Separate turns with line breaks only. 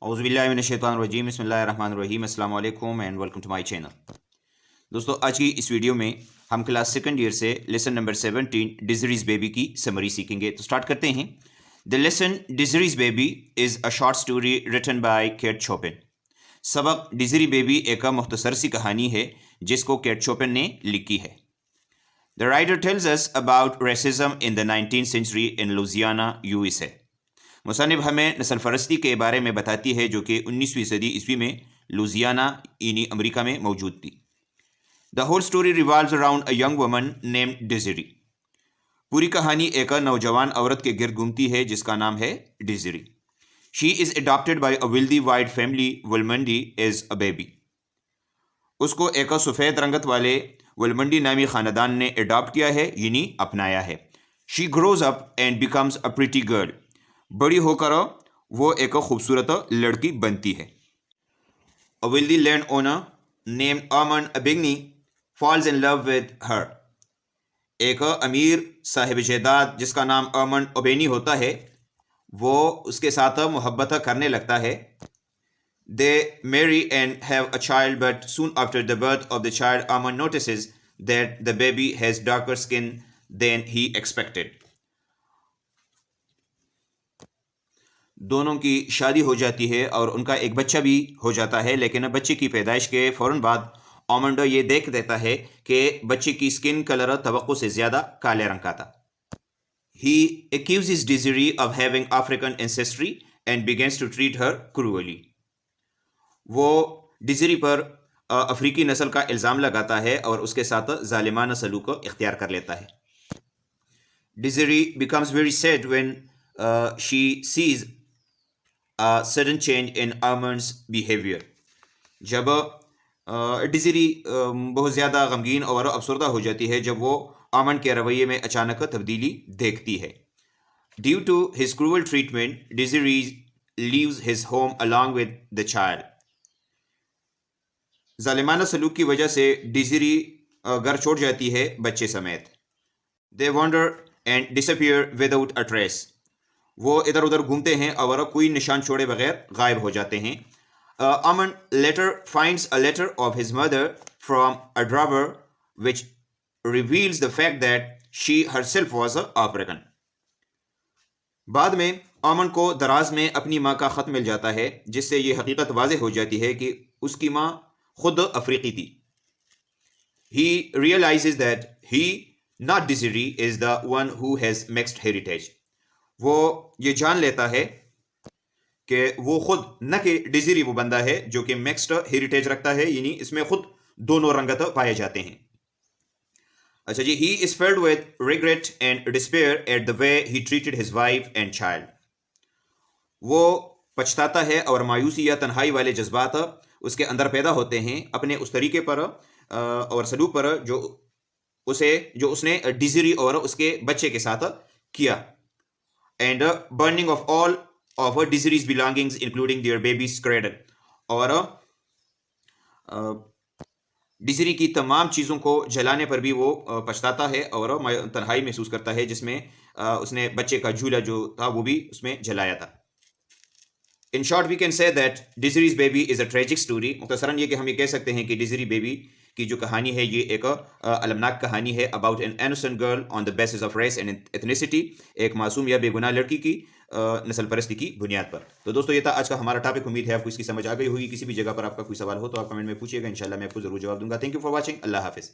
اعوذ باللہ من الشیطان الرجیم، بسم اللہ الرحمن الرحیم، السلام علیکم and welcome to my channel. دوستو، آج کی اس ویڈیو میں ہم کلاس سیکنڈ ایئر سے لیسن نمبر 17 ڈیزریز بیبی کی سمری سیکھیں گے۔ تو سٹارٹ کرتے ہیں۔ The lesson Desiree's baby is a short story written by Kate Chopin. سبق ڈیزری بیبی ایک مختصر سی کہانی ہے جس کو کیٹ شوپن نے لکھی ہے۔ The writer tells us about racism in the 19th century in Louisiana, USA۔ مصنف ہمیں نسل پرستی کے بارے میں بتاتی ہے جو کہ 19ویں صدی عیسوی میں لوزیانا یعنی امریکہ میں موجود تھی۔ The whole story revolves around a young woman named Desiree۔ پوری کہانی ایک نوجوان عورت کے گرد گھومتی ہے جس کا نام ہے ڈیزری۔ She is adopted by a wealthy white family ولمنڈی as a baby۔ اس کو ایک سفید رنگت والے ولمنڈی نامی خاندان نے اڈاپٹ کیا ہے یعنی اپنایا ہے۔ She grows up and becomes a pretty girl۔ بڑی ہو کر وہ ایک خوبصورت لڑکی بنتی ہے۔ A wealthy landowner named Armand Abigny falls in love with her۔ ایک امیر صاحب جائیداد جس کا نام ارمنڈ اوبینی ہوتا ہے وہ اس کے ساتھ محبت کرنے لگتا ہے۔ They marry and have a child, but soon after the birth of the child, Armand notices that the baby has darker skin than he expected۔ دونوں کی شادی ہو جاتی ہے اور ان کا ایک بچہ بھی ہو جاتا ہے، لیکن بچے کی پیدائش کے فوراً بعد آمنڈ یہ دیکھ دیتا ہے کہ بچے کی سکن کلر توقع سے زیادہ کالے رنگ کا تھا۔ He accuses Desiree of having African ancestry and begins to treat her cruelly۔ وہ ڈیزری پر افریقی نسل کا الزام لگاتا ہے اور اس کے ساتھ ظالمانہ سلوک اختیار کر لیتا ہے۔ Desiree becomes very sad when she sees a sudden change in Armand's behavior۔ جب ڈیزری بہت زیادہ غمگین اور افسردہ ہو جاتی ہے جب وہ آمنڈ کے رویے میں اچانک تبدیلی دیکھتی ہے۔ Due to his cruel treatment, Desiree leaves his home along with the child۔ ظالمانہ سلوک کی وجہ سے ڈیزری گھر چھوڑ جاتی ہے بچے سمیت۔ They wander and disappear without a trace۔ وہ ادھر ادھر گھومتے ہیں اور کوئی نشان چھوڑے بغیر غائب ہو جاتے ہیں۔ Armand later finds a letter of his mother from a drawer which reveals the fact that she herself was African۔ بعد میں آمنڈ کو دراز میں اپنی ماں کا خط مل جاتا ہے جس سے یہ حقیقت واضح ہو جاتی ہے کہ اس کی ماں خود افریقی تھی۔ He realizes that he, not Desiree, is the one who has mixed heritage۔ وہ یہ جان لیتا ہے کہ وہ خود نہ کہ ڈیزری وہ بندہ ہے جو کہ مکسڈ ہیریٹیج رکھتا ہے، یعنی اس میں خود دونوں رنگت پائے جاتے ہیں۔ اچھا جی، he is filled with regret and despair at the way he treated his wife and child۔ وہ پچھتاتا ہے اور مایوسی یا تنہائی والے جذبات اس کے اندر پیدا ہوتے ہیں اپنے اس طریقے پر اور سلوک پر جو اس نے ڈیزری اور اس کے بچے کے ساتھ کیا۔ And burning of all of Desiree's belongings including their baby's cradle۔ اور ڈیزری کی تمام چیزوں کو جلانے پر بھی وہ پچھتاتا ہے اور تنہائی محسوس کرتا ہے جس میں اس نے بچے کا جھولا جو تھا وہ بھی اس میں جلایا تھا۔ In short we can say that Desiree's baby is a tragic story۔ مختصراً یہ کہ ہم یہ کہہ سکتے ہیں کہ ڈیزری بیبی کی جو کہانی ہے یہ ایک المناک کہانی ہے about an innocent girl on the basis of race and ethnicity۔ ایک معصوم یا بے گناہ لڑکی کی نسل پرستی کی بنیاد پر۔ تو دوستو یہ تھا آج کا ہمارا ٹاپک۔ امید ہے آپ کو اس کی سمجھ آ گئی ہوگی۔ کسی بھی جگہ پر آپ کا کوئی سوال ہو تو آپ کمنٹ میں پوچھیے گا، انشاءاللہ میں آپ کو ضرور جواب دوں گا۔ Thank you for watching. اللہ حافظ۔